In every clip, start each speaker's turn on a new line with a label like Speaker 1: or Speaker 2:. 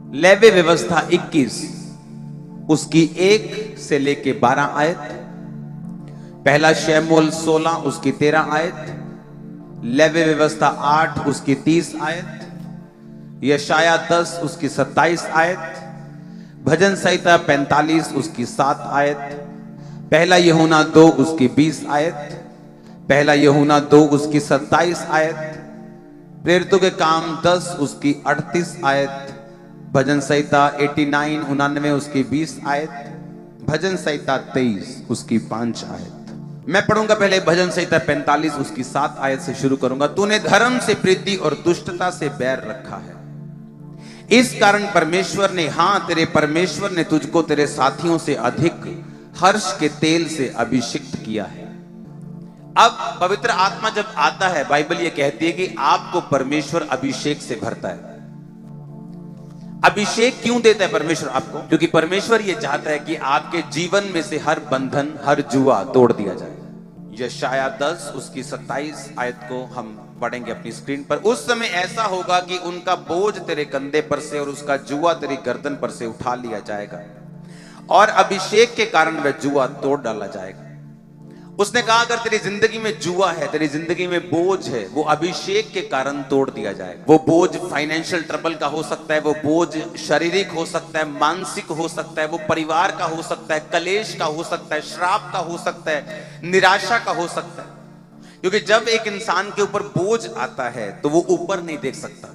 Speaker 1: Levy व्यवस्था 21 उसकी 1 से लेके 12 आयत, पहला शमूएल 16 उसकी 13 आयत, लेवी व्यवस्था 8 उसकी 30 आयत, यशाया 10 उसकी 27 आयत, भजन संहिता 45 उसकी 7 आयत, पहला यूहन्ना 2 उसकी 20 आयत, पहला यूहन्ना 2 उसकी 27 आयत, प्रेरितों के काम 10 उसकी 38 आयत, भजन संहिता 89 99 उसकी 20 आयत, भजन संहिता 23 उसकी 5 आयत। मैं पढ़ूंगा पहले भजन संहिता 45 उसकी 7 आयत से शुरू करूंगा। तूने धर्म से प्रीति और दुष्टता से बैर रखा है, इस कारण परमेश्वर ने, हाँ तेरे परमेश्वर ने तुझको तेरे साथियों से अधिक हर्ष के तेल से अभिषिक्त किया है। अब पवित्र आत्मा जब आता है, बाइबल ये कहती है कि आपको परमेश्वर अभिषेक से भरता है। अभिषेक क्यों देता है परमेश्वर आपको? क्योंकि परमेश्वर ये चाहता है कि आपके जीवन में से हर बंधन, हर जुआ तोड़ दिया जाए। यशाया 10 उसकी 27 आयत को हम पढ़ेंगे अपनी स्क्रीन पर। उस समय ऐसा होगा कि उनका बोझ तेरे कंधे पर से और उसका जुआ तेरी गर्दन पर से उठा लिया जाएगा और अभिषेक के कारण वह जुआ तोड़ डाला जाएगा। उसने कहा अगर तेरी जिंदगी में जुआ है, तेरी जिंदगी में बोझ है, वो अभिषेक के कारण तोड़ दिया जाएगा। वो बोझ फाइनेंशियल ट्रबल का हो सकता है, वो बोझ शारीरिक हो सकता है, मानसिक हो सकता है, वो परिवार का हो सकता है, कलेश का हो सकता है, श्राप का हो सकता है, निराशा का हो सकता है। क्योंकि जब एक इंसान के ऊपर बोझ आता है तो वो ऊपर नहीं देख सकता।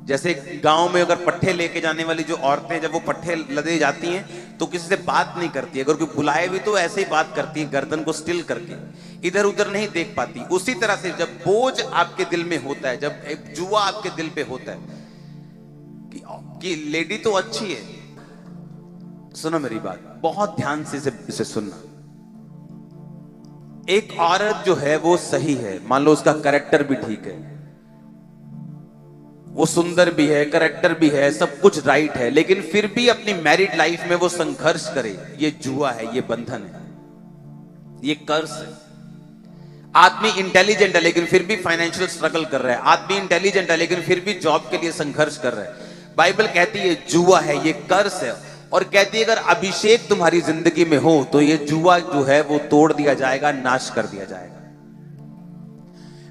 Speaker 1: जैसे गांव में अगर पट्ठे लेके जाने वाली जो औरतें, जब वो पट्ठे लदे जाती हैं तो किसी से बात नहीं करती, अगर कोई बुलाए भी तो ऐसे ही बात करती है, गर्दन को स्टिल करके, इधर उधर नहीं देख पाती। उसी तरह से जब बोझ आपके दिल में होता है, जब एक जुआ आपके दिल पे होता है कि लेडी तो अच्छी है, सुनो मेरी बात बहुत ध्यान से इसे सुनना। एक औरत जो है वो सही है, मान लो उसका कैरेक्टर भी ठीक है, वो सुंदर भी है, कैरेक्टर भी है, सब कुछ राइट है, लेकिन फिर भी अपनी मैरिड लाइफ में वो संघर्ष करे, ये जुआ है, ये बंधन है, ये कर्ज है। आदमी इंटेलिजेंट है लेकिन फिर भी फाइनेंशियल स्ट्रगल कर रहा है, आदमी इंटेलिजेंट है लेकिन फिर भी जॉब के लिए संघर्ष कर रहा है। बाइबल कहती है ये जुआ है, ये कर्ज है, और कहती है अगर अभिषेक तुम्हारी जिंदगी में हो तो ये जुआ जो है वो तोड़ दिया जाएगा, नाश कर दिया जाएगा।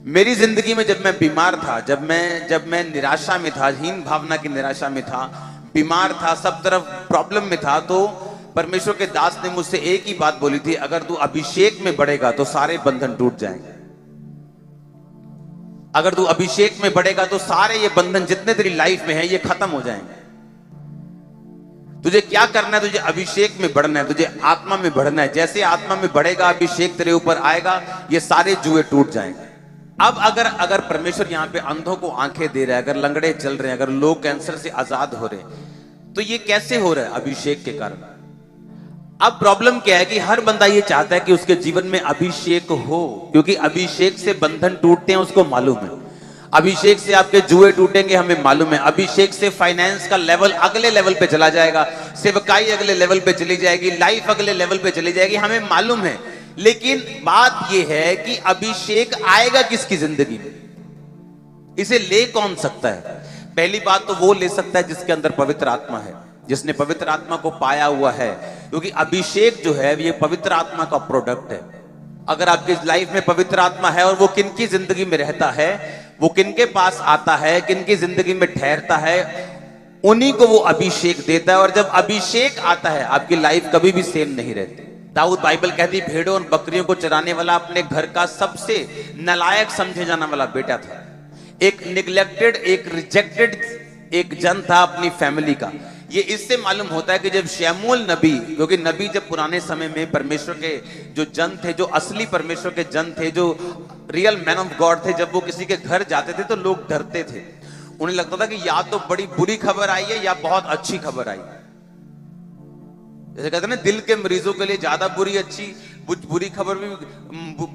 Speaker 1: मेरी जिंदगी में जब मैं बीमार था, जब मैं निराशा में था, हीन भावना की निराशा में था, बीमार था, सब तरफ प्रॉब्लम में था, तो परमेश्वर के दास ने मुझसे एक ही बात बोली थी, अगर तू अभिषेक में बढ़ेगा तो सारे बंधन टूट जाएंगे। अगर तू अभिषेक में बढ़ेगा तो सारे ये बंधन जितने तेरी लाइफ में है ये खत्म हो जाएंगे। तुझे क्या करना है? तुझे अभिषेक में बढ़ना है, तुझे आत्मा में बढ़ना है। जैसे आत्मा में बढ़ेगा, अभिषेक तेरे ऊपर आएगा, ये सारे जुए टूट जाएंगे। अब अगर परमेश्वर यहाँ पे अंधों को आंखें दे रहा है, अगर लंगड़े चल रहे हैं, अगर लोग कैंसर से आजाद हो रहे हैं, तो ये कैसे हो रहा है? अभिषेक के कारण। अब प्रॉब्लम क्या है कि हर बंदा ये चाहता है कि उसके जीवन में अभिषेक हो, क्योंकि अभिषेक से बंधन टूटते हैं, उसको मालूम है। अभिषेक से आपके जुए टूटेंगे, हमें मालूम है। अभिषेक से फाइनेंस का लेवल अगले लेवल पे चला जाएगा, सेवकाई अगले लेवल पे चली जाएगी, लाइफ अगले लेवल पे चली जाएगी, हमें मालूम है। लेकिन बात यह है कि अभिषेक आएगा किसकी जिंदगी में? इसे ले कौन सकता है? पहली बात तो वो ले सकता है जिसके अंदर पवित्र आत्मा है, जिसने पवित्र आत्मा को पाया हुआ है, क्योंकि अभिषेक जो है ये पवित्र आत्मा का प्रोडक्ट है। अगर आपकी लाइफ में पवित्र आत्मा है और वो किनकी जिंदगी में रहता है, वो किनके पास आता है, किनकी जिंदगी में ठहरता है, उन्हीं को वो अभिषेक देता है। और जब अभिषेक आता है आपकी लाइफ कभी भी सेम नहीं रहती। दाऊद, बाइबल कहती है, भेड़ों और बकरियों को चराने वाला अपने घर का सबसे नालायक समझे जाने वाला बेटा था। एक निग्लेक्टेड, एक रिजेक्टेड एक जन था अपनी फैमिली का। ये इससे मालूम होता है कि जब शमूएल नबी, क्योंकि नबी जब पुराने समय में परमेश्वर के जो जन थे, जो असली परमेश्वर के जन थे, जो रियल मैन ऑफ गॉड थे, जब वो किसी के घर जाते थे तो लोग डरते थे। उन्हें लगता था कि या तो बड़ी बुरी खबर आई है या बहुत अच्छी खबर आई है। जैसे कहते हैं ना, दिल के मरीजों के लिए ज्यादा बुरी खबर भी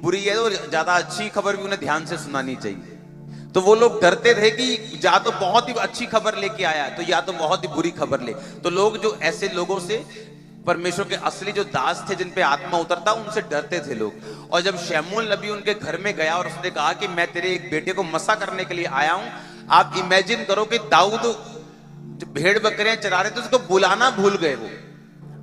Speaker 1: बुरी है और ज्यादा अच्छी खबर भी उन्हें ध्यान से सुनानी चाहिए। तो वो लोग डरते थे कि या तो बहुत ही अच्छी खबर लेके आया तो या तो बहुत ही बुरी खबर ले। तो लोग जो ऐसे लोगों से, परमेश्वर के असली जो दास थे, जिन पे आत्मा उतरता, उनसे डरते थे लोग। और जब शमूएल नबी उनके घर में गया और उसने कहा कि मैं तेरे एक बेटे को मसा करने के लिए आया हूं, आप इमेजिन करो कि दाऊद जो भेड़ बकरियां चरा रहे थे उसको बुलाना भूल गए। वो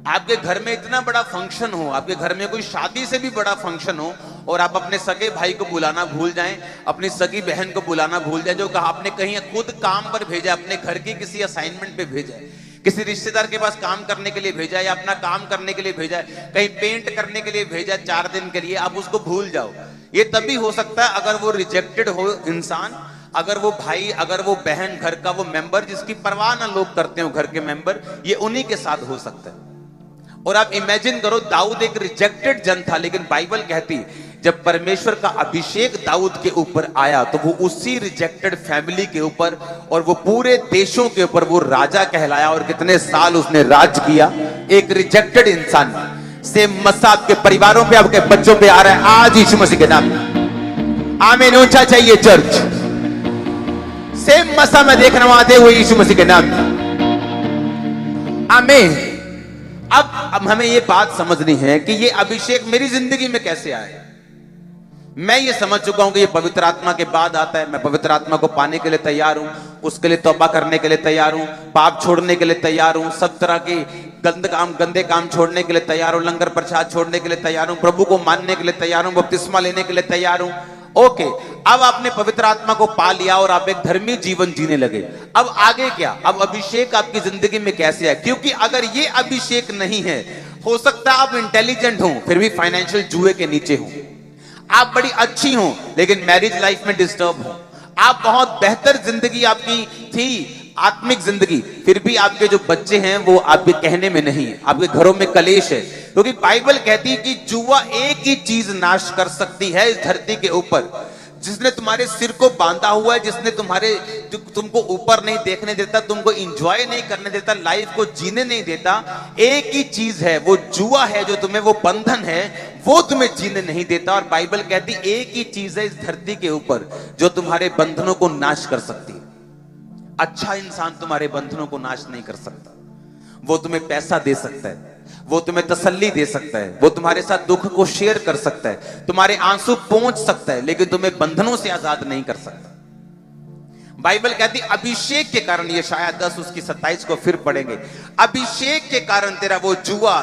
Speaker 1: आपके घर में इतना बड़ा फंक्शन हो, आपके घर में कोई शादी से भी बड़ा फंक्शन हो और आप अपने सगे भाई को बुलाना भूल जाएं, अपनी सगी बहन को बुलाना भूल जाएं, जो कहा आपने कहीं खुद काम पर भेजा, अपने घर की किसी असाइनमेंट पे भेजा है, किसी रिश्तेदार के पास काम करने के लिए भेजा है, या अपना काम करने के लिए भेजा है, कहीं पेंट करने के लिए भेजा 4 दिन के लिए, आप उसको भूल जाओ। ये तभी हो सकता है अगर वो रिजेक्टेड हो इंसान, अगर वो भाई, अगर वो बहन, घर का वो मेंबर जिसकी परवाह ना लोग करते हो, घर के मेंबर, ये उन्हीं के साथ हो सकता है। और आप इमेजिन करो, दाऊद एक रिजेक्टेड जन था, लेकिन बाइबल कहती जब परमेश्वर का अभिषेक दाऊद के ऊपर आया तो वो उसी रिजेक्टेड फैमिली के ऊपर और वो पूरे देशों के ऊपर वो राजा कहलाया। और कितने साल उसने राज किया, एक रिजेक्टेड इंसान। सेम मसा आपके परिवारों पे, आपके बच्चों पे आ रहा है आज यीशु मसीह के नाम में। आमीन ऊंचा चाहिए चर्च। सेम मसा मैं देख रहा हूं आते हुए यीशु मसीह के नाम में। आमीन। अब हमें ये बात समझनी है कि ये अभिषेक मेरी जिंदगी में कैसे आया। मैं ये समझ चुका हूं कि ये पवित्र आत्मा के बाद आता है। मैं पवित्र आत्मा को पाने के लिए तैयार हूं, उसके लिए तौबा करने के लिए तैयार हूं, पाप छोड़ने के लिए तैयार हूं, सब तरह के गंदे काम छोड़ने के लिए तैयार हूं, लंगर प्रसाद छोड़ने के लिए तैयार हूं, प्रभु को मानने के लिए तैयार हूं, बपतिस्मा लेने के लिए तैयार हूं। ओके, अब आपने पवित्र आत्मा को पा लिया और आप एक धर्मी जीवन जीने लगे। अब आगे क्या? अब अभिषेक आपकी जिंदगी में कैसे है? क्योंकि अगर ये अभिषेक नहीं है, हो सकता है आप इंटेलिजेंट हो फिर भी फाइनेंशियल जुए के नीचे हो, आप बड़ी अच्छी हो लेकिन मैरिज लाइफ में डिस्टर्ब हो, आप बहुत बेहतर जिंदगी आपकी थी, आत्मिक जिंदगी, फिर भी आपके जो बच्चे हैं वो आपके कहने में नहीं है, आपके घरों में कलेश है। क्योंकि बाइबल कहती है कि जुआ एक ही चीज नाश कर सकती है इस धरती के ऊपर, जिसने तुम्हारे सिर को बांधा हुआ है, जिसने तुमको ऊपर नहीं देखने देता, तुमको एंजॉय नहीं करने देता, लाइफ को जीने नहीं देता, एक ही चीज है, वो जुआ है, जो तुम्हें वो बंधन है वो तुम्हें जीने नहीं देता। और बाइबल कहती एक ही चीज है इस धरती के ऊपर जो तुम्हारे बंधनों को नाश कर सकती है। अच्छा इंसान तुम्हारे बंधनों को नाश नहीं कर सकता। वो तुम्हें पैसा दे सकता है, वो तुम्हें तसल्ली दे सकता है, वो तुम्हारे साथ दुख को शेयर कर सकता है, तुम्हारे आंसू पहुंच सकता है, लेकिन तुम्हें बंधनों से आजाद नहीं कर सकता। बाइबल कहती अभिषेक के कारण, ये शायद 10 उसकी 27 को फिर पढ़ेंगे, अभिषेक के कारण तेरा वो जुआ,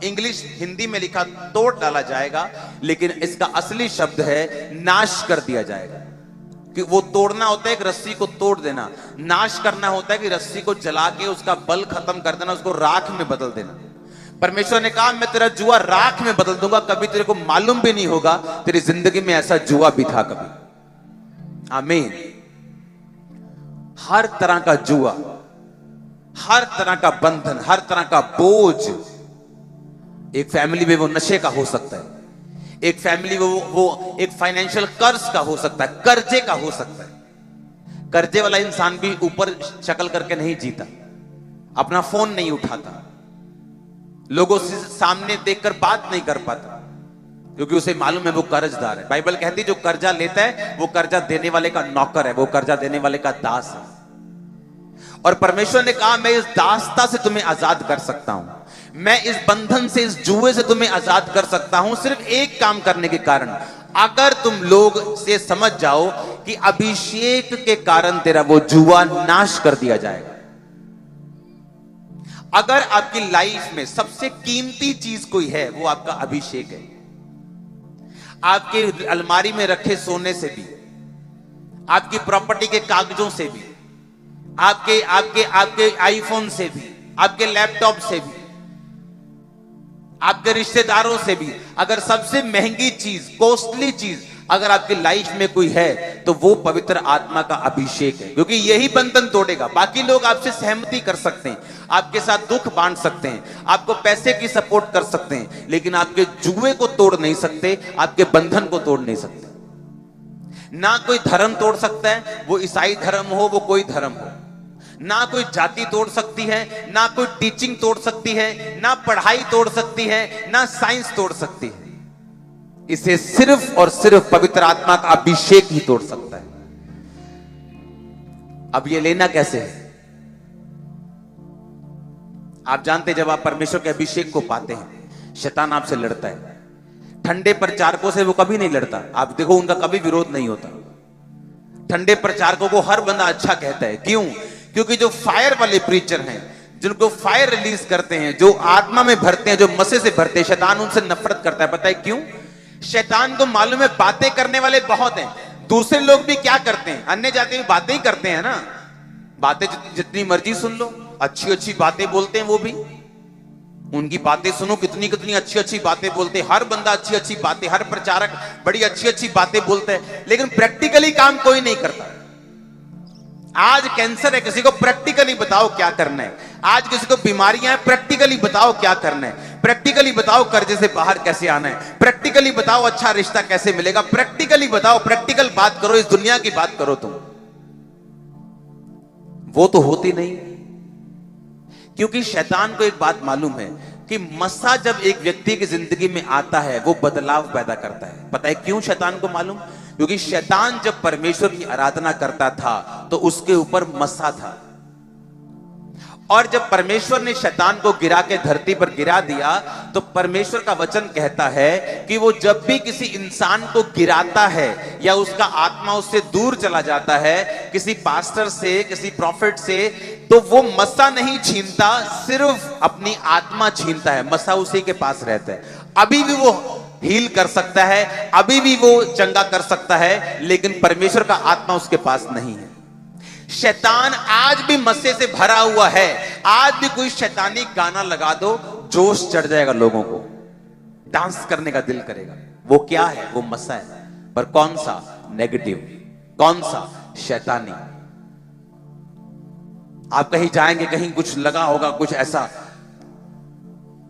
Speaker 1: इंग्लिश हिंदी में लिखा तोड़ डाला जाएगा, लेकिन इसका असली शब्द है नाश कर दिया जाएगा। कि वो तोड़ना होता है एक रस्सी को तोड़ देना, नाश करना होता है कि रस्सी को जला के उसका बल खत्म कर देना, उसको राख में बदल देना। परमेश्वर ने कहा मैं तेरा जुआ राख में बदल दूंगा, कभी तेरे को मालूम भी नहीं होगा तेरी जिंदगी में ऐसा जुआ भी था कभी। आमीन। हर तरह का जुआ, हर तरह का बंधन, हर तरह का बोझ, एक फैमिली में वो नशे का हो सकता है, एक फैमिली वो एक फाइनेंशियल कर्ज का हो सकता है, कर्जे का हो सकता है। कर्जे वाला इंसान भी ऊपर शक्ल करके नहीं जीता, अपना फोन नहीं उठाता, लोगों से सामने देखकर बात नहीं कर पाता, क्योंकि उसे मालूम है वो कर्जदार है। बाइबल कहती है जो कर्जा लेता है वो कर्जा देने वाले का नौकर है, वो कर्जा देने वाले का दास है। और परमेश्वर ने कहा मैं इस दासता से तुम्हें आजाद कर सकता हूं, मैं इस बंधन से, इस जुए से तुम्हें आजाद कर सकता हूं, सिर्फ एक काम करने के कारण। अगर तुम लोग से समझ जाओ कि अभिषेक के कारण तेरा वो जुआ नाश कर दिया जाएगा। अगर आपकी लाइफ में सबसे कीमती चीज कोई है वो आपका अभिषेक है। आपके अलमारी में रखे सोने से भी, आपकी प्रॉपर्टी के कागजों से भी, आपके आपके आपके आईफोन से भी, आपके लैपटॉप से भी, आपके रिश्तेदारों से भी, अगर सबसे महंगी चीज, कॉस्टली चीज अगर आपकी लाइफ में कोई है तो वो पवित्र आत्मा का अभिषेक है। क्योंकि यही बंधन तोड़ेगा। बाकी लोग आपसे सहमति कर सकते हैं, आपके साथ दुख बांट सकते हैं, आपको पैसे की सपोर्ट कर सकते हैं, लेकिन आपके जुए को तोड़ नहीं सकते, आपके बंधन को तोड़ नहीं सकते। ना कोई धर्म तोड़ सकता है, वो ईसाई धर्म हो, वो कोई धर्म हो। ना कोई जाति तोड़ सकती है, ना कोई टीचिंग तोड़ सकती है, ना पढ़ाई तोड़ सकती है, ना साइंस तोड़ सकती है। इसे सिर्फ और सिर्फ पवित्र आत्मा का अभिषेक ही तोड़ सकता है। अब ये लेना कैसे है? आप जानते जब आप परमेश्वर के अभिषेक को पाते हैं, शैतान आपसे लड़ता है। ठंडे प्रचारकों से वो कभी नहीं लड़ता, आप देखो उनका कभी विरोध नहीं होता। ठंडे प्रचारकों को हर बंदा अच्छा कहता है। क्यों? क्योंकि जो फायर वाले प्रीचर हैं, जिनको फायर रिलीज करते हैं, जो आत्मा में भरते हैं, जो मसे से भरते हैं, शैतान उनसे नफरत करता है। पता है क्यों? शैतान को मालूम है बातें करने वाले बहुत हैं। दूसरे लोग भी क्या करते हैं, अन्य जाति में बातें ही करते हैं ना, बातें जितनी मर्जी सुन लो, अच्छी अच्छी बातें बोलते हैं, वो भी उनकी बातें सुनो, कितनी कितनी अच्छी अच्छी बातें बोलते हैं। हर बंदा अच्छी अच्छी बातें, हर प्रचारक बड़ी अच्छी अच्छी बातें बोलते हैं, लेकिन प्रैक्टिकली काम कोई नहीं करता। आज कैंसर है, किसी को प्रैक्टिकली बताओ क्या करना है। आज किसी को बीमारियां हैं, प्रैक्टिकली बताओ क्या करना है। प्रैक्टिकली बताओ कर्जे से बाहर कैसे आना है। प्रैक्टिकली बताओ अच्छा रिश्ता कैसे मिलेगा। प्रैक्टिकली बताओ, प्रैक्टिकल बात करो, इस दुनिया की बात करो तुम। वो तो होती नहीं, क्योंकि शैतान को एक बात मालूम है कि मस्सा जब एक व्यक्ति की जिंदगी में आता है वो बदलाव पैदा करता है। पता है क्यों शैतान को मालूम? क्योंकि शैतान जब परमेश्वर की आराधना करता था तो उसके ऊपर मस्सा था, और जब परमेश्वर ने शैतान को गिरा के धरती पर गिरा दिया तो परमेश्वर का वचन कहता है कि वो जब भी किसी इंसान को गिराता है या उसका आत्मा उससे दूर चला जाता है, किसी पास्टर से, किसी प्रॉफिट से, तो वो मस्सा नहीं छीनता, सिर्फ अपनी आत्मा छीनता है। मस्सा उसी के पास रहता है। अभी भी वो हील कर सकता है, अभी भी वो चंगा कर सकता है, लेकिन परमेश्वर का आत्मा उसके पास नहीं है। शैतान आज भी मस्से से भरा हुआ है। आज भी कोई शैतानी गाना लगा दो, जोश चढ़ जाएगा, लोगों को डांस करने का दिल करेगा। वो क्या है? वो मस्सा है, पर कौन सा? नेगेटिव, कौन सा? शैतानी। आप कहीं जाएंगे, कहीं कुछ लगा होगा, कुछ ऐसा,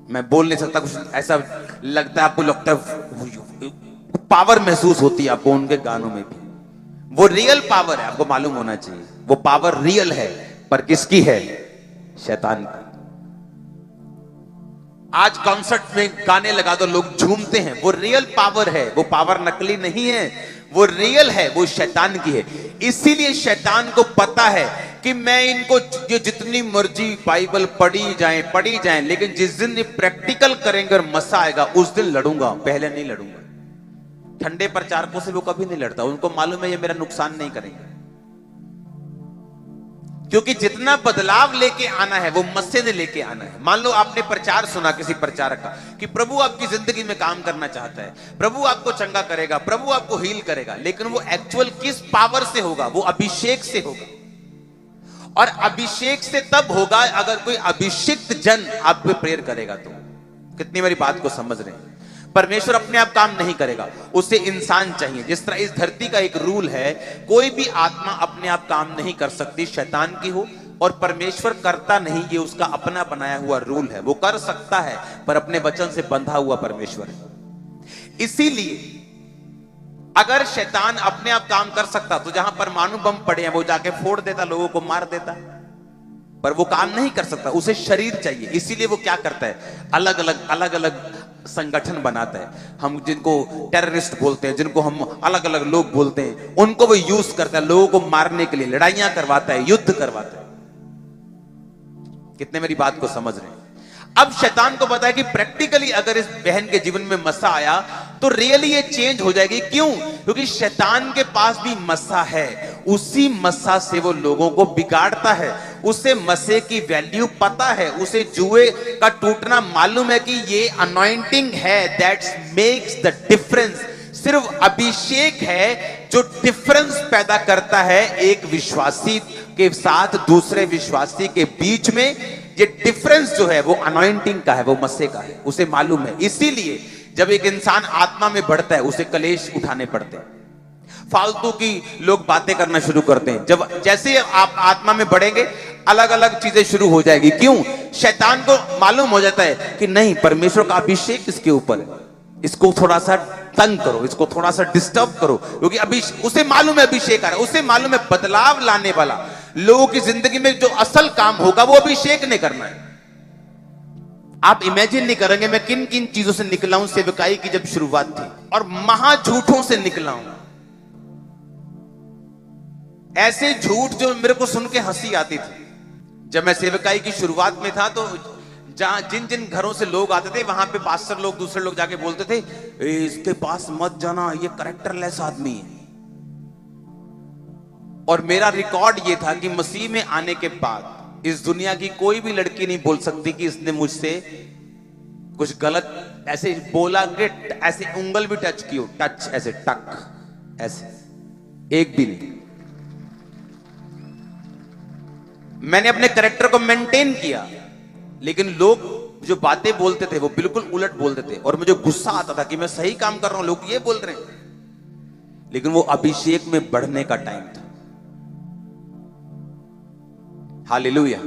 Speaker 1: मैं बोल नहीं सकता, कुछ ऐसा लगता है, आपको लगता है पावर महसूस होती है आपको उनके गानों में भी। वो रियल पावर है, आपको मालूम होना चाहिए। वो पावर रियल है, पर किसकी है? शैतान की। आज कॉन्सर्ट में गाने लगा दो, लोग झूमते हैं, वो रियल पावर है। वो पावर नकली नहीं है, वो रियल है, वो शैतान की है। इसीलिए शैतान को पता है कि मैं इनको ये जितनी मर्जी बाइबल पढ़ी जाए, लेकिन जिस दिन ये प्रैक्टिकल करेंगे और मसा आएगा, उस दिन लड़ूंगा, पहले नहीं लड़ूंगा। ठंडे प्रचारकों से वो कभी नहीं लड़ता, उनको मालूम है ये मेरा नुकसान नहीं करेंगे, क्योंकि जितना बदलाव लेके आना है वो मस्से ने लेके आना है। मान लो आपने प्रचार सुना किसी प्रचारक का कि प्रभु आपकी जिंदगी में काम करना चाहता है, प्रभु आपको चंगा करेगा, प्रभु आपको हील करेगा, लेकिन वो एक्चुअल किस पावर से होगा? वो अभिषेक से होगा। और अभिषेक से तब होगा अगर कोई अभिषिक्त जन आप पे प्रेयर करेगा। तो कितनी मेरी बात को समझ रहे हैं? परमेश्वर अपने आप काम नहीं करेगा, उसे इंसान चाहिए। जिस तरह इस धरती का एक रूल है, कोई भी आत्मा अपने आप काम नहीं कर सकती, शैतान की हो और परमेश्वर करता नहीं, ये उसका अपना बनाया हुआ रूल है। वो कर सकता है पर अपने वचन से बंधा हुआ परमेश्वर है। इसीलिए अगर शैतान अपने आप काम कर सकता तो जहां परमाणु बम पड़े हैं वो जाके फोड़ देता, लोगों को मार देता, पर वो काम नहीं कर सकता, उसे शरीर चाहिए। इसीलिए वो क्या करता है? अलग अलग संगठन बनाता है। हम जिनको टेररिस्ट बोलते हैं, जिनको हम अलग अलग लोग बोलते हैं, उनको वो यूज करता है लोगों को मारने के लिए, लड़ाइयां करवाता है, युद्ध करवाता है। कितने मेरी बात को समझ रहे हैं? अब शैतान को पता है कि प्रैक्टिकली अगर इस बहन के जीवन में मस्सा आया तो रियली ये चेंज हो जाएगी। क्यों? क्योंकि शैतान के पास भी मस्सा है, उसी मस्सा से वो लोगों को बिगाड़ता है। उसे मस्से की वैल्यू पता है, उसे जुए का टूटना मालूम है कि ये अनॉइंटिंग है, दैट्स मेक्स द डिफरेंस। सिर्फ अभिषेक है जो डिफरेंस पैदा करता है एक विश्वासी के साथ दूसरे विश्वासी के बीच में। ये डिफरेंस जो है वो अनॉइंटिंग का है, वो मस्से का है, उसे मालूम है। इसीलिए जब एक इंसान आत्मा में बढ़ता है उसे कलेश उठाने पड़ते हैं, फालतू की लोग बातें करना शुरू करते हैं। जब जैसे आप आत्मा में बढ़ेंगे अलग अलग चीजें शुरू हो जाएगी। क्यों? शैतान को मालूम हो जाता है कि नहीं, परमेश्वर का अभिषेक इसके ऊपर है, इसको थोड़ा सा तंग करो, इसको थोड़ा सा डिस्टर्ब करो, क्योंकि अभी उसे मालूम है अभिषेक आ रहा है, उसे मालूम है बदलाव लाने वाला लोगों की जिंदगी में जो असल काम होगा वो अभिषेक ने करना है। आप इमेजिन नहीं करेंगे मैं किन किन चीजों से निकला हूं सेवकाई की जब शुरुआत थी, और महा झूठों से निकला हूं। ऐसे झूठ जो मेरे को सुन के हंसी आती थी। जब मैं सेवकाई की शुरुआत में था तो जहां जिन जिन घरों से लोग आते थे वहां पे पास्टर लोग, दूसरे लोग जाके बोलते थे इसके पास मत जाना, ये कैरेक्टरलेस आदमी है। और मेरा रिकॉर्ड ये था कि मसीह में आने के बाद इस दुनिया की कोई भी लड़की नहीं बोल सकती कि इसने मुझसे कुछ गलत ऐसे बोला कि ऐसे उंगल भी टच की हो, टच ऐसे टक ऐसे, एक भी नहीं। मैंने अपने कैरेक्टर को मेंटेन किया, लेकिन लोग जो बातें बोलते थे वो बिल्कुल उलट बोलते थे और मुझे गुस्सा आता था कि मैं सही काम कर रहा हूं, लोग ये बोल रहे हैं। लेकिन वो अभिषेक में बढ़ने का टाइम था। हालेलुया।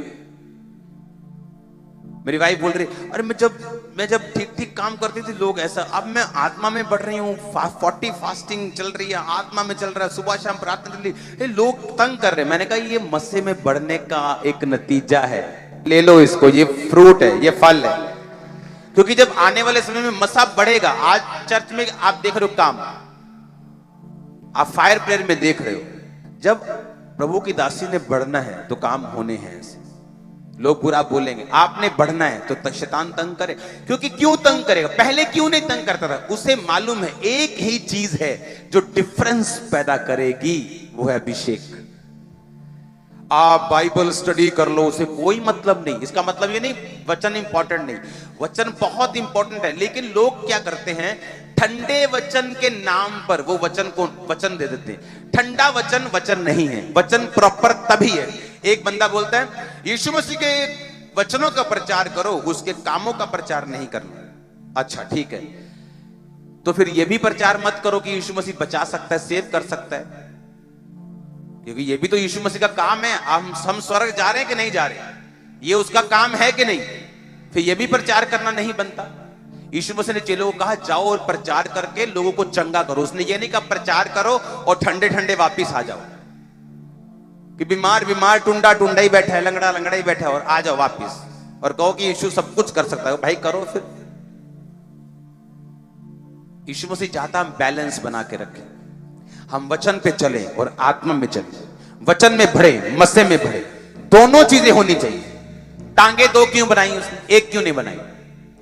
Speaker 1: मेरी वाइफ बोल रही, अरे मैं जब ठीक ठीक काम करती थी लोग ऐसा, अब मैं आत्मा में बढ़ रही हूँ, 40 फास्टिंग चल रही है, आत्मा में चल रहा है, सुबह शाम प्रार्थना चल रही है, लोग तंग कर रहे हैं। मैंने कहा ये मस्से में बढ़ने का एक नतीजा है, ले लो इसको, ये फ्रूट है, ये फल है। क्योंकि जब आने वाले समय में मसा बढ़ेगा, आज चर्च में आप देख रहे हो काम, आप फायर प्रेयर में देख रहे हो, जब प्रभु की दासी ने बढ़ना है तो काम होने हैं ऐसे। लोग बुरा बोलेंगे, आपने बढ़ना है तो शैतान तंग करे, क्योंकि क्यों तंग करेगा, पहले क्यों नहीं तंग करता था, उसे मालूम है एक ही चीज है जो डिफरेंस पैदा करेगी, वो है अभिषेक। आप बाइबल स्टडी कर लो, उसे कोई मतलब नहीं। इसका मतलब ये नहीं वचन इंपॉर्टेंट नहीं, वचन बहुत इंपॉर्टेंट है, लेकिन लोग क्या करते हैं, ठंडे वचन के नाम पर वो वचन को वचन दे देते हैं। ठंडा वचन वचन नहीं है, वचन प्रॉपर तभी है। एक बंदा बोलता है यीशु मसीह के वचनों का प्रचार करो, उसके कामों का प्रचार नहीं करना। अच्छा ठीक है, तो फिर यह भी प्रचार मत करो कि यीशु मसीह बचा सकता है, सेव कर सकता है, क्योंकि ये भी तो यीशु मसीह का काम है। हम स्वर्ग जा रहे हैं कि नहीं जा रहे, ये उसका काम है कि नहीं, फिर ये भी प्रचार करना नहीं बनता। यीशु मसीह ने चेलों को कहा जाओ और प्रचार करके लोगों को चंगा करो। उसने ये नहीं कहा प्रचार करो और ठंडे ठंडे वापिस आ जाओ, कि बीमार बीमार टुंडा टुंडा ही बैठा है, लंगड़ा लंगड़ा ही बैठा है, और आ जाओ वापिस और कहो कि यीशु सब कुछ कर सकता है। भाई करो फिर। यीशु मसीह चाहता हम बैलेंस बना के रखें, हम वचन पे चलें और आत्मा में चलें, वचन में बढ़े, मस्से में बढ़े, दोनों चीजें होनी चाहिए। टांगे दो क्यों बनाई उसने, एक क्यों नहीं बनाई,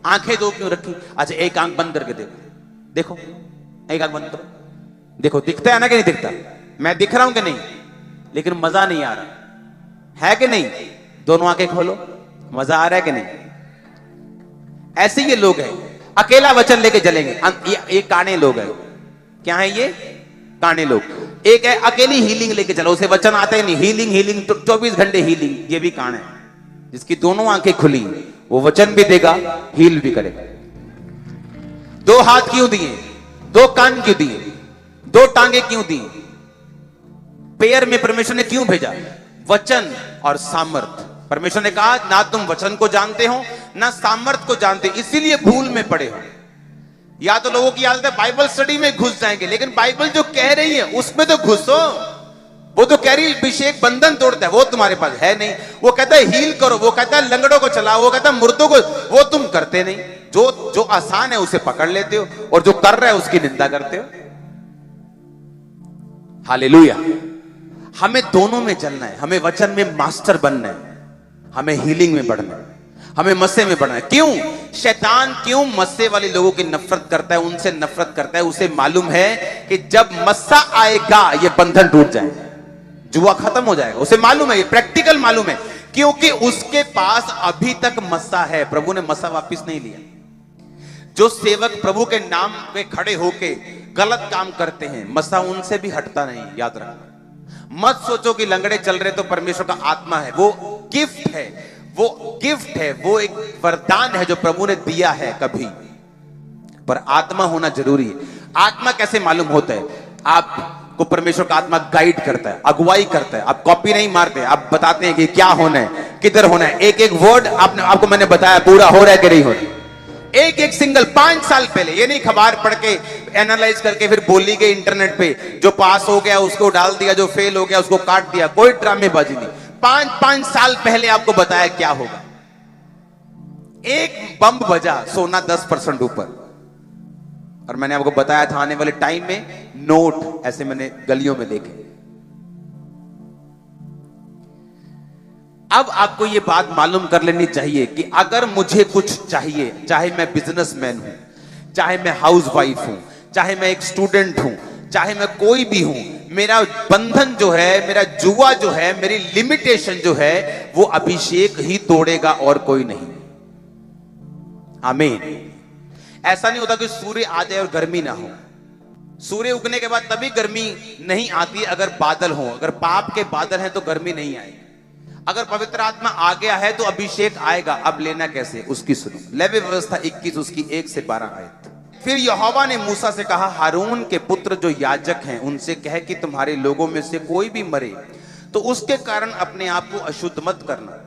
Speaker 1: आंखें दो क्यों रखी। अच्छा एक आंख बंद करके देखो, देखो एक आंख बंद करो, देखो दिखता है ना कि नहीं दिखता, मैं दिख रहा हूं कि नहीं, लेकिन मजा नहीं आ रहा है कि नहीं। दोनों आंखें खोलो, मजा आ रहा है कि नहीं। ऐसे ये लोग हैं, अकेला वचन लेके चलेंगे। ये काने लोग हैं, क्या है ये काने लोग। एक है अकेली हीलिंग लेके चलो, उसे वचन आता ही नहीं, हीलिंग हीलिंग 24 घंटे हीलिंग, ये भी कान है। जिसकी दोनों आंखें खुली वो वचन भी देगा, हील भी करेगा। दो हाथ क्यों दिए, दो कान क्यों दिए, दो टांगे क्यों दी, पेयर में परमेश्वर ने क्यों भेजा, वचन और सामर्थ। परमेश्वर ने कहा ना तुम वचन को जानते हो ना सामर्थ को जानते, इसीलिए भूल में पड़े हो। या तो लोगों की आदत है बाइबल स्टडी में घुस जाएंगे, लेकिन बाइबल जो कह रही है उसमें तो घुसो। वो तो कह रही है अभिषेक बंधन तोड़ता है, वो तुम्हारे पास है नहीं। वो कहता है हील करो, वो कहता है लंगड़ों को चलाओ, वो कहता है मुर्दों को, वो तुम करते नहीं। जो आसान है उसे पकड़ लेते हो और जो कर रहा है उसकी निंदा करते हो। हालेलुया। हमें दोनों में चलना है, हमें वचन में मास्टर बनना है, हमें हीलिंग में बढ़ना है, हमें मस्से में बढ़ना है। क्यों शैतान क्यों मस्से वाले लोगों की नफरत करता है, उनसे नफरत करता है। उसे मालूम है कि जब मस्सा आएगा ये बंधन टूट जाएगा, जुआ खत्म हो जाएगा। उसे मालूम है, ये प्रैक्टिकल मालूम है, क्योंकि उसके पास अभी तक मस्सा है। प्रभु ने मस्सा वापस नहीं लिया। जो सेवक प्रभु के नाम पे खड़े होके गलत काम करते हैं, मस्सा उनसे भी हटता नहीं, याद रखना। मत सोचो कि लंगड़े चल रहे तो परमेश्वर का आत्मा है, वो गिफ्ट है, वो गिफ्ट है, वो एक वरदान है जो प्रभु ने दिया है कभी, पर आत्मा होना जरूरी है। आत्मा कैसे मालूम होता है, आपको परमेश्वर का आत्मा गाइड करता है, अगुवाई करता है। आप कॉपी नहीं मारते, आप बताते हैं कि क्या होना है, किधर होना है। एक एक वर्ड आपको मैंने बताया पूरा हो रहा है कि नहीं हो रहा। एक एक सिंगल 5 साल पहले, ये नहीं खबर पढ़ के एनालाइज करके फिर बोली गई इंटरनेट पे, जो पास हो गया उसको डाल दिया, जो फेल हो गया उसको काट दिया, कोई ड्रामेबाजी नहीं। 5 साल पहले आपको बताया क्या होगा। एक बम बजा, सोना 10% ऊपर, और मैंने आपको बताया था आने वाले टाइम में नोट ऐसे मैंने गलियों में देखे। अब आपको यह बात मालूम कर लेनी चाहिए कि अगर मुझे कुछ चाहिए, चाहे मैं बिजनेसमैन हूं, चाहे मैं हाउस वाइफ हूं, चाहे मैं एक स्टूडेंट हूं, चाहे मैं कोई भी हूं, मेरा बंधन जो है, मेरा जुआ जो है, मेरी लिमिटेशन जो है, वो अभिषेक ही तोड़ेगा और कोई नहीं। आमीन। ऐसा नहीं होता कि सूर्य आ जाए और गर्मी ना हो। सूर्य उगने के बाद तभी गर्मी नहीं आती अगर बादल हो। अगर पाप के बादल हैं तो गर्मी नहीं आएगी। अगर पवित्र आत्मा आ गया है तो अभिषेक आएगा। अब लेना कैसे, उसकी सुनो। लेवी व्यवस्था 21 उसकी 1 से 12 आयत। फिर यहोवा ने मूसा से कहा, हारून के पुत्र जो याजक हैं उनसे कह कि तुम्हारे लोगों में से कोई भी मरे तो उसके कारण अपने आप को अशुद्ध मत करना।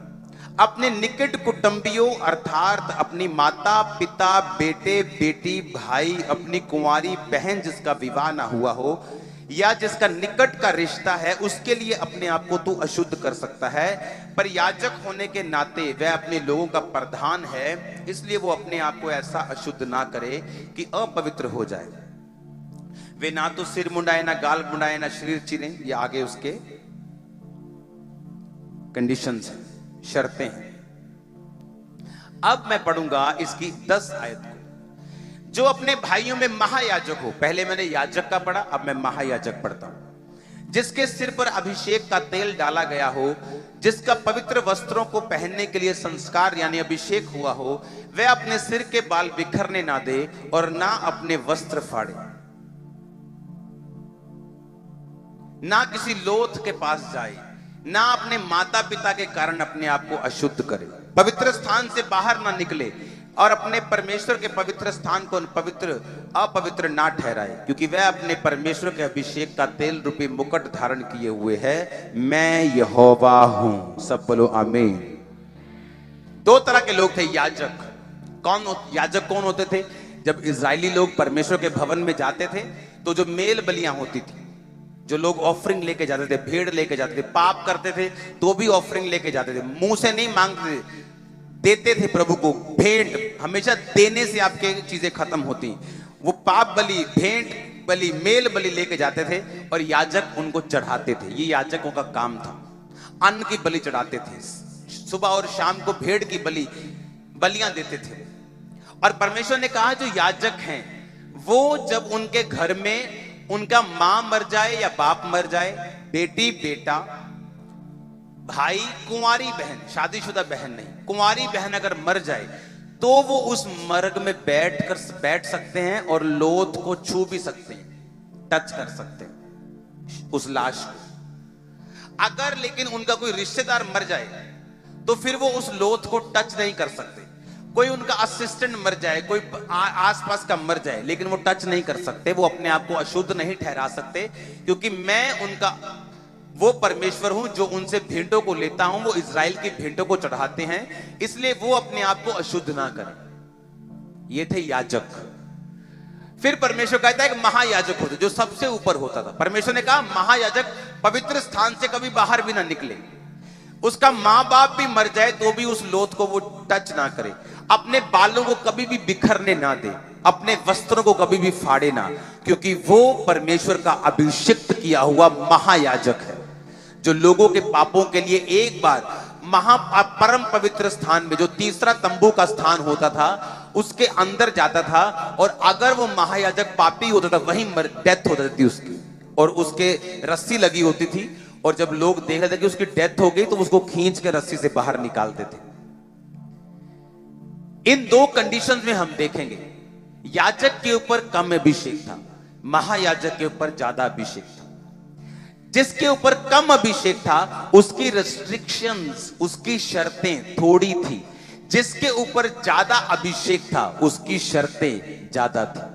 Speaker 1: अपने निकट कुटुंबियों अर्थात अपनी माता पिता बेटे बेटी भाई अपनी कुंवारी बहन जिसका विवाह ना हुआ हो या जिसका निकट का रिश्ता है उसके लिए अपने आप को तू अशुद्ध कर सकता है। पर याजक होने के नाते वह अपने लोगों का प्रधान है, इसलिए वो अपने आप को ऐसा अशुद्ध ना करे कि अपवित्र हो जाए। वे ना तो सिर मुंडाए, ना गाल मुंडाए, ना शरीर चीरें। ये आगे उसके कंडीशंस हैं, शर्तें हैं। अब मैं पढ़ूंगा इसकी 10 आयत को। जो अपने भाइयों में महायाजक हो, पहले मैंने याजक का पढ़ा, अब मैं महायाजक पढ़ता हूं। जिसके सिर पर अभिषेक का तेल डाला गया हो, जिसका पवित्र वस्त्रों को पहनने के लिए संस्कार यानी अभिषेक हुआ हो, वह अपने सिर के बाल बिखरने ना दे और ना अपने वस्त्र फाड़े, ना किसी लोथ के पास जाए, ना अपने माता पिता के कारण अपने आप को अशुद्ध करे, पवित्र स्थान से बाहर ना निकले और अपने परमेश्वर के पवित्र स्थान को अपवित्र ना ठहराए, क्योंकि वह अपने परमेश्वर के अभिषेक का तेल रूपी मुकुट धारण किए हुए है। मैं यहोवा हूं। सब बोलो आमीन। 2 तरह के लोग थे याजक। याजक कौन होते थे? जब इजरायली लोग परमेश्वर के भवन में जाते थे तो जो मेल बलियां होती थी, जो लोग ऑफरिंग लेके जाते थे, भेड़ लेके जाते थे, पाप करते थे तो भी ऑफरिंग लेके जाते थे, मुंह से नहीं मांगते थे, देते थे प्रभु को। भेंट हमेशा देने से आपके चीजें खत्म होती। वो पाप बलि, भेंट बलि, मेल बलि लेके जाते थे और याजक उनको चढ़ाते थे। ये याजकों का काम था। अन्न की बलि चढ़ाते थे, सुबह और शाम को भेड़ की बलियां देते थे। और परमेश्वर ने कहा जो याजक हैं वो जब उनके घर में उनका मां मर जाए या बाप मर जाए, बेटी बेटा भाई, कुंवारी बहन, शादीशुदा बहन नहीं, कुंवारी बहन अगर मर जाए तो वो उस मर्ग में बैठ सकते हैं और लोथ को छू भी सकते हैं, टच कर सकते हैं उस लाश को। अगर लेकिन उनका कोई रिश्तेदार मर जाए तो फिर वो उस लोथ को टच नहीं कर सकते। कोई उनका असिस्टेंट मर जाए, कोई आसपास का मर जाए, लेकिन वो टच नहीं कर सकते, वो अपने आप को अशुद्ध नहीं ठहरा सकते, क्योंकि मैं उनका वो परमेश्वर हूं जो उनसे भेंटों को लेता हूं। वो इजराइल की भेंटों को चढ़ाते हैं, इसलिए वो अपने आप को अशुद्ध ना करें। ये थे याजक। फिर परमेश्वर कहता है कि महायाजक होते, जो सबसे ऊपर होता था। परमेश्वर ने कहा महायाजक पवित्र स्थान से कभी बाहर भी ना निकले, उसका मां बाप भी मर जाए तो भी उस लोथ को वो टच ना करे, अपने बालों को कभी भी बिखरने ना दे, अपने वस्त्रों को कभी भी फाड़े ना, क्योंकि वो परमेश्वर का अभिषिक्त किया हुआ महायाजक है, जो लोगों के पापों के लिए एक बार परम पवित्र स्थान में, जो तीसरा तंबू का स्थान होता था, उसके अंदर जाता था। और अगर वो महायाजक पापी होता था, वहीं डेथ हो जाती उसकी, और उसके रस्सी लगी होती थी, और जब लोग देख रहे थे कि उसकी डेथ हो गई तो उसको खींच के रस्सी से बाहर निकालते थे। इन 2 कंडीशंस में हम देखेंगे, याजक के ऊपर कम अभिषेक था, महायाजक के ऊपर ज्यादा अभिषेक था। जिसके ऊपर कम अभिषेक था उसकी रेस्ट्रिक्शंस, उसकी शर्तें थोड़ी थी। जिसके ऊपर ज्यादा अभिषेक था उसकी शर्तें ज्यादा थी।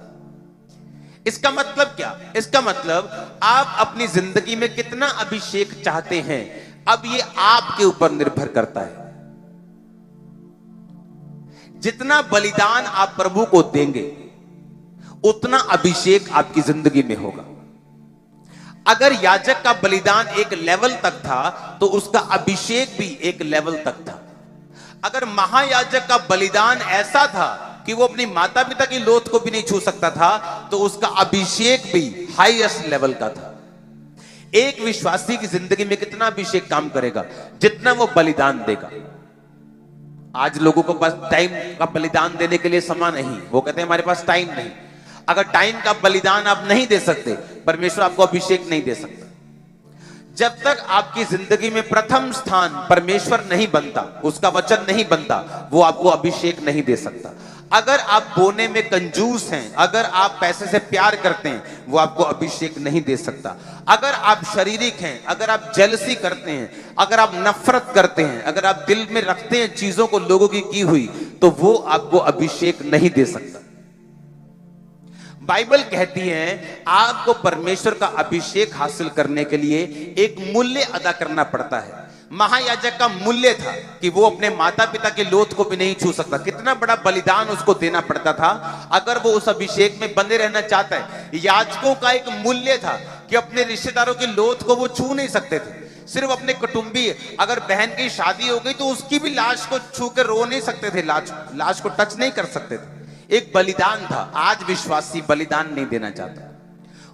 Speaker 1: इसका मतलब क्या? इसका मतलब आप अपनी जिंदगी में कितना अभिषेक चाहते हैं, अब ये आपके ऊपर निर्भर करता है। जितना बलिदान आप प्रभु को देंगे उतना अभिषेक आपकी जिंदगी में होगा। अगर याजक का बलिदान एक लेवल तक था तो उसका अभिषेक भी एक लेवल तक था। अगर महायाजक का बलिदान ऐसा था कि वो अपनी माता पिता की लोथ को भी नहीं छू सकता था तो उसका अभिषेक भी हाईएस्ट लेवल का था। एक विश्वासी की जिंदगी में कितना अभिषेक काम करेगा? जितना वो बलिदान देगा। आज लोगों को पास टाइम का बलिदान देने के लिए समय नहीं, वो कहते हैं हमारे पास टाइम नहीं। अगर टाइम का बलिदान आप नहीं दे सकते, परमेश्वर आपको अभिषेक नहीं दे सकता। जब तक आपकी जिंदगी में प्रथम स्थान परमेश्वर नहीं बनता, उसका वचन नहीं बनता, वो आपको अभिषेक नहीं दे सकता। अगर आप बोने में कंजूस हैं, अगर आप पैसे से प्यार करते हैं, वो आपको अभिषेक नहीं दे सकता। अगर आप शारीरिक हैं, अगर आप जेलसी करते हैं, अगर आप नफरत करते हैं, अगर आप दिल में रखते हैं चीजों को लोगों की हुई, तो वो आपको अभिषेक नहीं दे सकता। बाइबल कहती है आपको परमेश्वर का अभिषेक हासिल करने के लिए एक मूल्य अदा करना पड़ता है। महायाजक का मूल्य था कि वो अपने माता पिता के लोथ को भी नहीं छू सकता। कितना बड़ा बलिदान उसको देना पड़ता था अगर वो उस अभिषेक में बंधे रहना चाहता है। याजकों का एक मूल्य था कि अपने रिश्तेदारों के लोथ को वो छू नहीं सकते थे। सिर्फ अपने कुटुंबी, अगर बहन की शादी हो गई तो उसकी भी लाश को छू कर रो नहीं सकते थे, लाश को टच नहीं कर सकते थे। एक बलिदान था। आज विश्वासी बलिदान नहीं देना चाहता,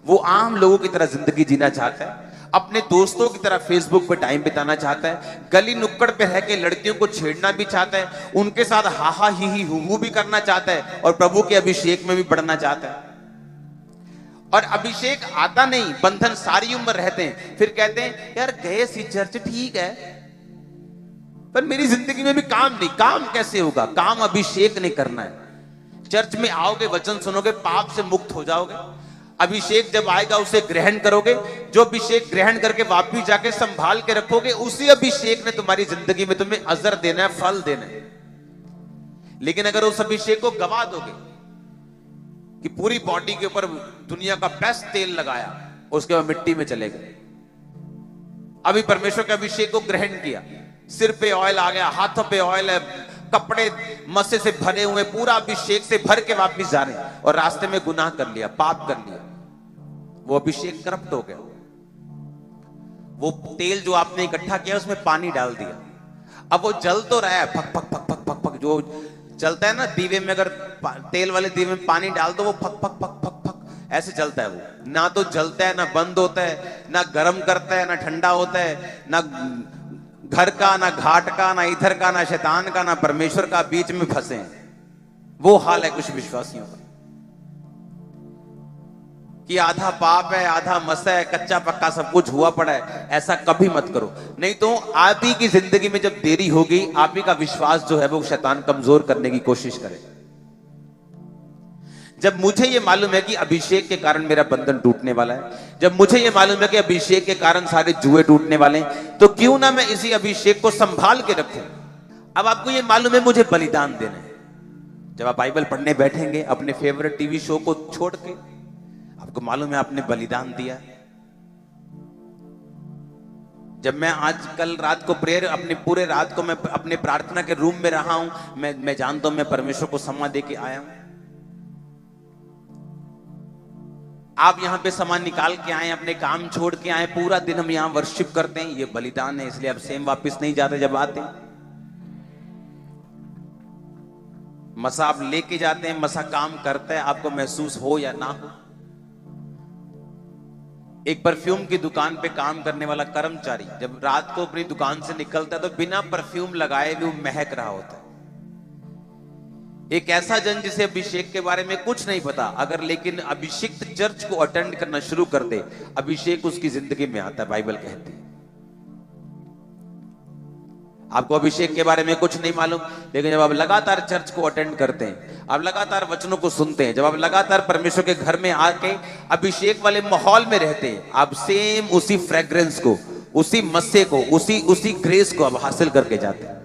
Speaker 1: वो आम लोगों की तरह जिंदगी जीना चाहता है, अपने दोस्तों की तरह फेसबुक पे टाइम बिताना चाहता है, गली नुक्कड़ पे रह के लड़कियों को छेड़ना भी चाहता है, उनके साथ हाहा ही हू भी करना चाहता है और प्रभु के अभिषेक में भी बढ़ना चाहता है। और अभिषेक आता नहीं, बंधन सारी उम्र रहते हैं। फिर कहते हैं यार गए सी चर्च ठीक है, पर मेरी जिंदगी में भी काम नहीं। काम कैसे होगा? काम अभिषेक नहीं करना है। चर्च में आओगे, वचन सुनोगे, पाप से मुक्त हो जाओगे। अभिषेक जब आएगा उसे ग्रहण करोगे। जो अभिषेक ग्रहण करके वापिस जाके संभाल के रखोगे, उसी अभिषेक ने तुम्हारी जिंदगी में तुम्हें अजर देना है, फल देना है। लेकिन अगर उस अभिषेक को गवा दोगे कि पूरी बॉडी के ऊपर दुनिया का बेस्ट तेल लगाया, उसके बाद मिट्टी में चले गए। अभी परमेश्वर के अभिषेक को ग्रहण किया, सिर पे ऑयल आ गया, हाथों पे ऑयल है, कपड़े मस्से से भरे हुए, पूरा अभिषेक से भर के वापिस जा रहे हैं और रास्ते में गुनाह कर लिया, पाप कर लिया, वो अभिषेक करप्ट हो गया। वो तेल जो आपने इकट्ठा किया उसमें पानी डाल दिया, अब वो जल तो रहा है, fuck fuck fuck fuck fuck fuck, जो जलता है ना दीवे में, अगर तेल वाले दीवे में पानी डाल दो वो fuck fuck fuck fuck fuck ऐसे जलता है। वो ना तो जलता है, ना बंद होता है, ना गर्म करता है, ना ठंडा होता है, ना घर का, ना घाट का, ना इधर का, ना शैतान का, ना परमेश्वर का, बीच में फंसे हैं। वो हाल है कुछ विश्वासियों का कि आधा पाप है, आधा मसा है, कच्चा पक्का सब कुछ हुआ पड़ा है। ऐसा कभी मत करो, नहीं तो आप ही की जिंदगी में जब देरी होगी, आप ही का विश्वास जो है वो शैतान कमजोर करने की कोशिश करेगा। जब मुझे ये मालूम है कि अभिषेक के कारण मेरा बंधन टूटने वाला है, जब मुझे ये मालूम है कि अभिषेक के कारण सारे जुए टूटने वाले हैं, तो क्यों ना मैं इसी अभिषेक को संभाल के रखूं। अब आपको ये मालूम है मुझे बलिदान देना है। जब आप बाइबल पढ़ने बैठेंगे अपने फेवरेट टीवी शो को छोड़ के, आपको मालूम है आपने बलिदान दिया। जब मैं आज कल रात को प्रेयर, अपने पूरे रात को मैं अपने प्रार्थना के रूम में रहा हूं, मैं जानता हूं मैं परमेश्वर को समा दे के आया हूं। आप यहां पे सामान निकाल के आए, अपने काम छोड़ के आए, पूरा दिन हम यहां वर्शिप करते हैं, ये बलिदान है। इसलिए आप सेम वापस नहीं जाते। जब आते मसा आप लेके जाते हैं, मसा काम करता है, आपको महसूस हो या ना हो। एक परफ्यूम की दुकान पे काम करने वाला कर्मचारी जब रात को अपनी दुकान से निकलता है तो बिना परफ्यूम लगाए भी वो महक रहा होता है। एक ऐसा जन जिसे अभिषेक के बारे में कुछ नहीं पता, अगर लेकिन अभिषिक्त चर्च को अटेंड करना शुरू कर दे, अभिषेक उसकी जिंदगी में आता है। बाइबल कहती है आपको अभिषेक के बारे में कुछ नहीं मालूम, लेकिन जब आप लगातार चर्च को अटेंड करते हैं, आप लगातार वचनों को सुनते हैं, जब आप लगातार परमेश्वर के घर में आके अभिषेक वाले माहौल में रहते हैं, आप सेम उसी फ्रेग्रेंस को, उसी मस्से को, उसी ग्रेस को आप हासिल करके जाते हैं।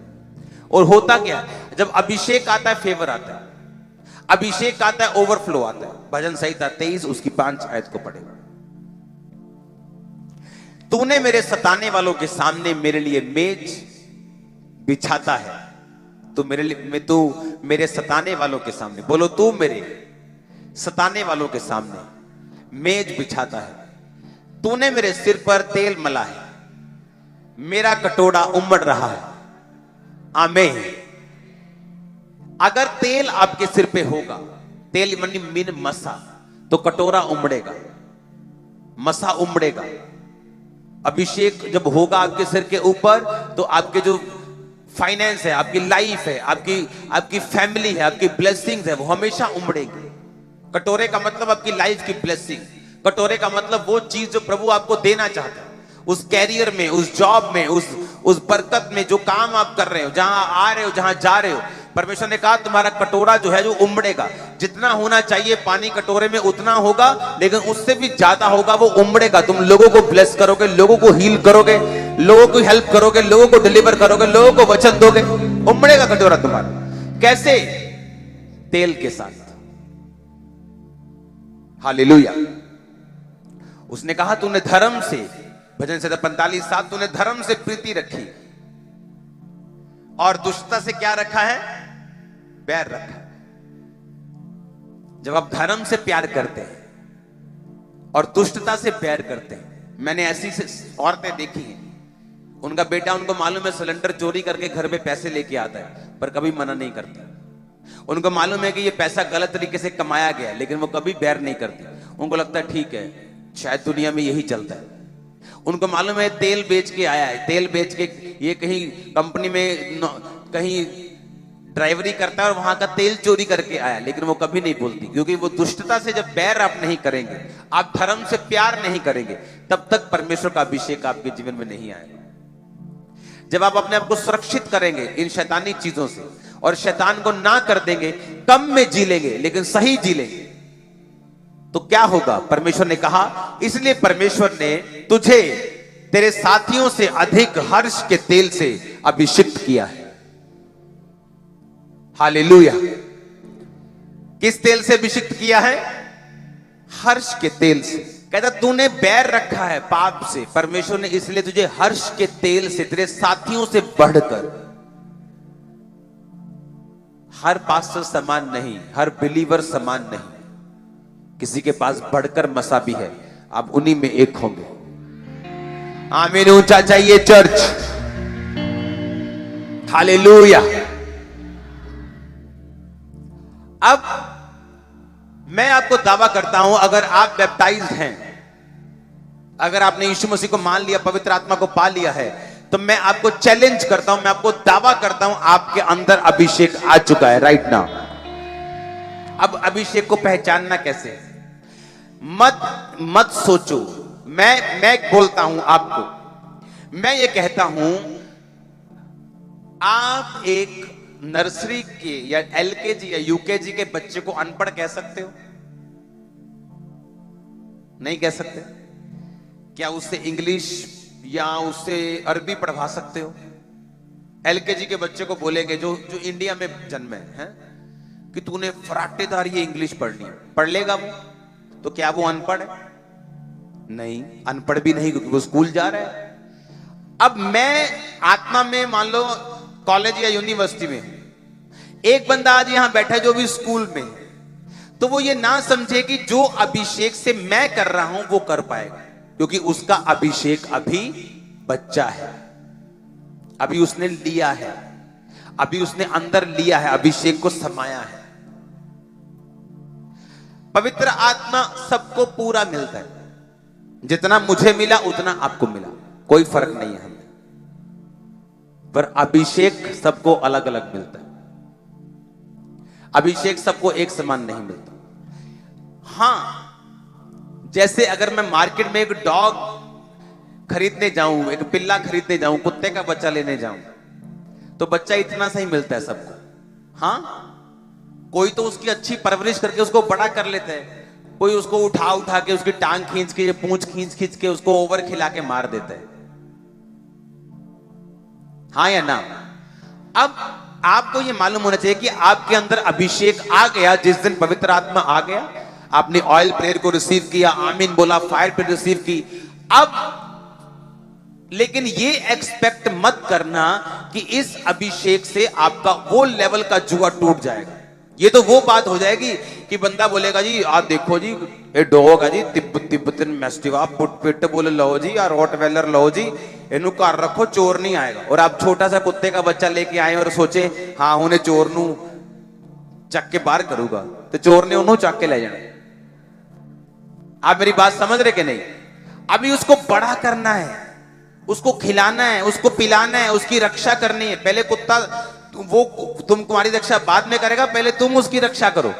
Speaker 1: और होता क्या, जब अभिषेक आता है फेवर आता है, अभिषेक आता है ओवरफ्लो आता है। भजन संहिता 23 उसकी 5 आयत को पढ़े। तूने मेरे सताने वालों के सामने मेरे लिए मेज बिछाता है। तू मेरे सताने वालों के सामने, बोलो तू मेरे सताने वालों के सामने मेज बिछाता है। तूने मेरे सिर पर तेल मला है, मेरा कटोरा उमड़ रहा है। आमीन। अगर तेल आपके सिर पे होगा, तेल मीन मसा, तो कटोरा उमड़ेगा, मसा उमड़ेगा। अभिषेक जब होगा आपके सिर के ऊपर, तो आपके जो फाइनेंस है, आपकी लाइफ है, आपकी फैमिली है, आपकी ब्लेसिंग्स है, वो हमेशा उमड़ेगी। कटोरे का मतलब आपकी लाइफ की ब्लेसिंग। कटोरे का मतलब वो चीज जो प्रभु आपको देना चाहता है, उस कैरियर में, उस जॉब में, उस बरकत में, जो काम आप कर रहे हो, जहां आ रहे हो, जहां जा रहे हो। परमेश्वर ने कहा तुम्हारा कटोरा जो है जो उमड़ेगा, जितना होना चाहिए पानी कटोरे में उतना होगा, लेकिन उससे भी ज्यादा होगा, वो उमड़ेगा। तुम लोगों को ब्लेस करोगे, लोगों को हील करोगे, लोगों की हेल्प करोगे, लोगों को डिलीवर करोगे, लोगों को वचन दोगे, उमड़ेगा कटोरा तुम्हारा। कैसे? तेल के साथ। हालेलुया। उसने कहा तूने धर्म से, भजन संहिता 45:7, तूने धर्म से प्रीति रखी और दुष्टता से क्या रखा है? बैर रखा है। जब आप धर्म से प्यार करते हैं और दुष्टता से बैर करते हैं, मैंने ऐसी औरतें देखी हैं, उनका बेटा उनको मालूम है सिलेंडर चोरी करके घर पे पैसे लेके आता है, पर कभी मना नहीं करती। उनको मालूम है कि ये पैसा गलत तरीके से कमाया गया, लेकिन वो कभी बैर नहीं करती। उनको लगता है ठीक है, शायद दुनिया में यही चलता है। उनको मालूम है तेल बेच के आया है, तेल बेच के ये कहीं कंपनी में कहीं ड्राइवरी करता है और वहां का तेल चोरी करके आया, लेकिन वो कभी नहीं बोलती, क्योंकि वो दुष्टता से जब बैर आप नहीं करेंगे, आप धर्म से प्यार नहीं करेंगे, तब तक परमेश्वर का अभिषेक आपके जीवन में नहीं आएगा। जब आप अपने आप को सुरक्षित करेंगे इन शैतानी चीजों से और शैतान को ना कर देंगे, कम में जी लेंगे लेकिन सही जी लेंगे, तो क्या होगा? परमेश्वर ने कहा, इसलिए परमेश्वर ने तुझे तेरे साथियों से अधिक हर्ष के तेल से अभिषिक्त किया है। हालेलुया। किस तेल से अभिषिक्त किया है? हर्ष के तेल से। कहता तूने बैर रखा है पाप से, परमेश्वर ने इसलिए तुझे हर्ष के तेल से, तेरे साथियों से बढ़कर। हर पास्टर समान नहीं, हर बिलीवर समान नहीं, किसी के पास बढ़कर मसा भी है, आप उन्हीं में एक होंगे। आमीन। ऊंचा चाहिए चर्च। हालेलुया। अब मैं आपको दावा करता हूं, अगर आप बैप्टाइज्ड हैं, अगर आपने यीशु मसीह को मान लिया, पवित्र आत्मा को पा लिया है, तो मैं आपको चैलेंज करता हूं, मैं आपको दावा करता हूं, आपके अंदर अभिषेक आ चुका है राइट नाउ। अब अभिषेक को पहचानना कैसे? मत सोचो। मैं बोलता हूं आपको, मैं ये कहता हूं, आप एक नर्सरी के या एलकेजी या यूकेजी के बच्चे को अनपढ़ कह सकते हो? नहीं कह सकते। क्या उससे इंग्लिश या उससे अरबी पढ़वा सकते हो? एलकेजी के बच्चे को बोलेंगे जो इंडिया में जन्मे हैं कि तूने फराटेदार ये इंग्लिश पढ़नी है, पढ़ लेगा वो? तो क्या वो अनपढ़ है? नहीं, अनपढ़ भी नहीं, क्योंकि वो स्कूल जा रहा है। अब मैं आत्मा में मान लो कॉलेज या यूनिवर्सिटी में, एक बंदा आज यहां बैठा है जो भी स्कूल में, तो वो ये ना समझे कि जो अभिषेक से मैं कर रहा हूं वो कर पाएगा, क्योंकि उसका अभिषेक अभी बच्चा है, अभी उसने लिया है, अभी उसने अंदर लिया है, अभिषेक को समाया है। पवित्र आत्मा सबको पूरा मिलता है, जितना मुझे मिला उतना आपको मिला, कोई फर्क नहीं है हमें, पर अभिषेक सबको अलग अलग मिलता है। अभिषेक सबको एक समान नहीं मिलता। हां, जैसे अगर मैं मार्केट में एक डॉग खरीदने जाऊं, एक पिल्ला खरीदने जाऊं, कुत्ते का बच्चा लेने जाऊं, तो बच्चा इतना सही मिलता है सबको। हां, कोई तो उसकी अच्छी परवरिश करके उसको बड़ा कर लेता है, कोई उसको उठा उठा के उसकी टांग खींच के, पूंछ खींच खींच के उसको ओवर खिला के मार देता है। हाँ या ना? अब आपको यह मालूम होना चाहिए कि आपके अंदर अभिषेक आ गया जिस दिन पवित्र आत्मा आ गया, आपने ऑयल प्रेयर को रिसीव किया, आमीन बोला, फायर प्रेयर रिसीव की। अब लेकिन ये एक्सपेक्ट मत करना कि इस अभिषेक से आपका वो लेवल का जुआ टूट जाएगा। ये तो वो बात हो जाएगी कि बंदा बोलेगा जी आप देखो जी ये डॉग है जी, तिब्बतन मैस्टिवा पुट पिट बोले लो जी, या रॉटवेलर लो जी, इनू घर रखो चोर नहीं आएगा। और आप छोटा सा कुत्ते का बच्चा लेके आए और सोचे हाँ उन्हें चोर नू चक के बाहर करूंगा, तो चोर ने उन्होंने चक के ले जाना। आप मेरी बात समझ रहे कि नहीं? अभी उसको बड़ा करना है, उसको खिलाना है, उसको पिलाना है, उसकी रक्षा करनी है। पहले कुत्ता वो तुम्हारी रक्षा बाद में करेगा, पहले तुम उसकी रक्षा करो।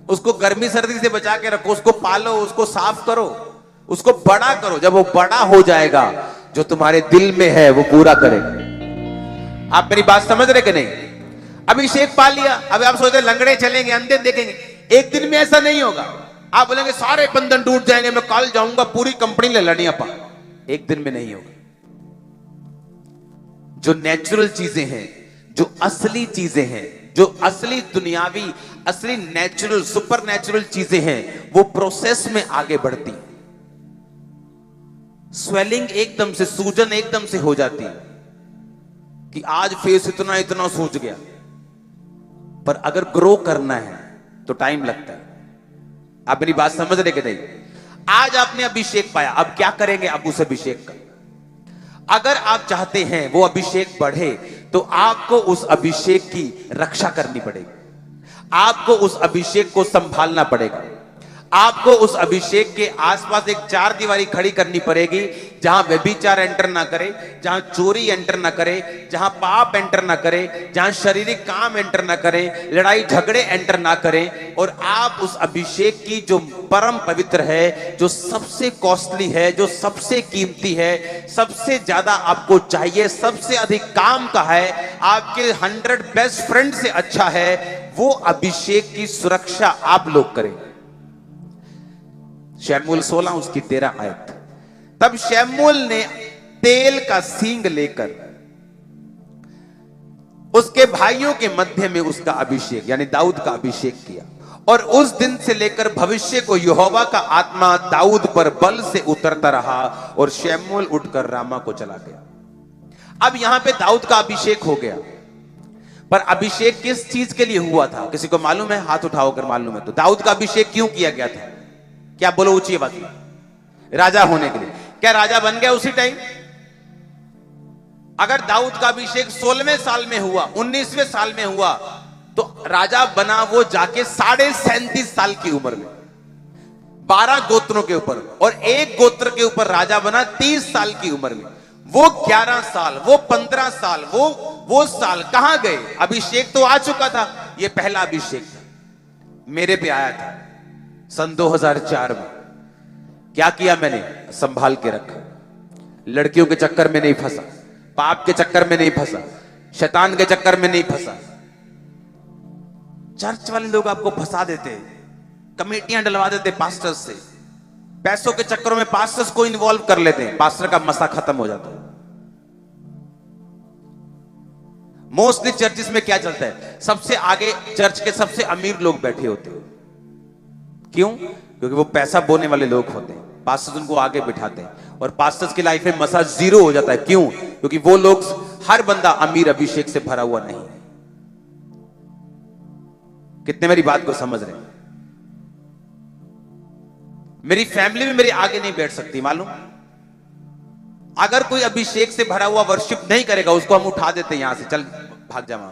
Speaker 1: उसको गर्मी सर्दी से बचा के रखो, उसको पालो, उसको साफ करो, उसको बड़ा करो। जब वो बड़ा हो जाएगा, जो तुम्हारे दिल में है वो पूरा करेगा। आप मेरी बात समझ रहे कि नहीं? अभिषेक पा लिया, अब आप सोच रहे लंगड़े चलेंगे, अंधे देखेंगे। एक दिन में ऐसा नहीं होगा। आप बोलेंगे सारे बंधन टूट जाएंगे, मैं कल जाऊंगा पूरी कंपनी ले लड़ियां पा। एक दिन में नहीं होगा। जो नेचुरल चीजें हैं, जो असली चीजें हैं, जो असली दुनियावी, असली नेचुरल सुपर नेचुरल चीजें हैं, वो प्रोसेस में आगे बढ़ती। स्वेलिंग एकदम से, सूजन एकदम से हो जाती कि आज फेस इतना इतना सूज गया। पर अगर ग्रो करना है तो टाइम लगता है। आप मेरी बात समझ रहे कि नहीं? आज आपने अभिषेक पाया, अब क्या करेंगे? अब उस अभिषेक का, अगर आप चाहते हैं वो अभिषेक बढ़े, तो आपको उस अभिषेक की रक्षा करनी पड़ेगी। आपको उस अभिषेक को संभालना पड़ेगा। आपको उस अभिषेक के आसपास एक चार दीवारी खड़ी करनी पड़ेगी, जहां व्यभिचार एंटर ना करे, जहां चोरी एंटर ना करे, जहां पाप एंटर ना करे, जहां शारीरिक काम एंटर ना करे, लड़ाई झगड़े एंटर ना करें। और आप उस अभिषेक की जो परम पवित्र है, जो सबसे कॉस्टली है, जो सबसे कीमती है, सबसे ज्यादा आपको चाहिए, सबसे अधिक काम का है, आपके 100 बेस्ट फ्रेंड से अच्छा है, वो अभिषेक की सुरक्षा आप लोग करें। शमूएल 16 उसकी 13 आयत। तब शमूएल ने तेल का सींग लेकर उसके भाइयों के मध्य में उसका अभिषेक यानी दाऊद का अभिषेक किया, और उस दिन से लेकर भविष्य को यहोवा का आत्मा दाऊद पर बल से उतरता रहा, और शमूएल उठकर रामा को चला गया। अब यहां पे दाऊद का अभिषेक हो गया, पर अभिषेक किस चीज के लिए हुआ था? किसी को मालूम है? हाथ उठाओ अगर मालूम है तो। दाऊद का अभिषेक क्यों किया गया था? क्या बोलो ऊंची बात? राजा होने के लिए। क्या राजा बन गया उसी टाइम? अगर दाऊद का अभिषेक 16वें साल में हुआ, 19वें साल में हुआ, तो राजा बना वो जाके 37.5 साल की उम्र में, 12 गोत्रों के ऊपर, और एक गोत्र के ऊपर राजा बना 30 साल की उम्र में। वो 11 साल, वो 15 साल, वो साल कहां गए? अभिषेक तो आ चुका था। ये पहला अभिषेक था, मेरे पे आया था सन 2004 में। क्या किया मैंने? संभाल के रखा। लड़कियों के चक्कर में नहीं फंसा, पाप के चक्कर में नहीं फंसा, शैतान के चक्कर में नहीं फंसा। चर्च वाले लोग आपको फंसा देते हैं, कमेटियां डलवा देते पास्टर्स से, पैसों के चक्करों में पास्टर्स को इन्वॉल्व कर लेते हैं, पास्टर का मसा खत्म हो जाता है। मोस्टली चर्चिस में क्या चलता है? सबसे आगे चर्च के सबसे अमीर लोग बैठे होते हैं। क्यों? क्योंकि वो पैसा बोने वाले लोग होते हैं, पास्टर्स उनको आगे बिठाते हैं, और पास्टर्स की लाइफ में मसा जीरो हो जाता है। क्यों? क्योंकि वो लोग, हर बंदा अमीर अभिषेक से भरा हुआ नहीं है। कितने मेरी बात को समझ रहे हैं? मेरी फैमिली में मेरे आगे नहीं बैठ सकती, मालूम? अगर कोई अभिषेक से भरा हुआ वर्शिप नहीं करेगा, उसको हम उठा देते हैं यहां से, चल भाग जा वहां।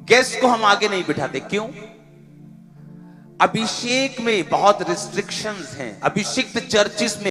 Speaker 1: गेस्ट को हम आगे नहीं बिठाते। क्यों? अभिषेक में बहुत रिस्ट्रिक्शंस हैं। अभिषिक्त चर्चिस में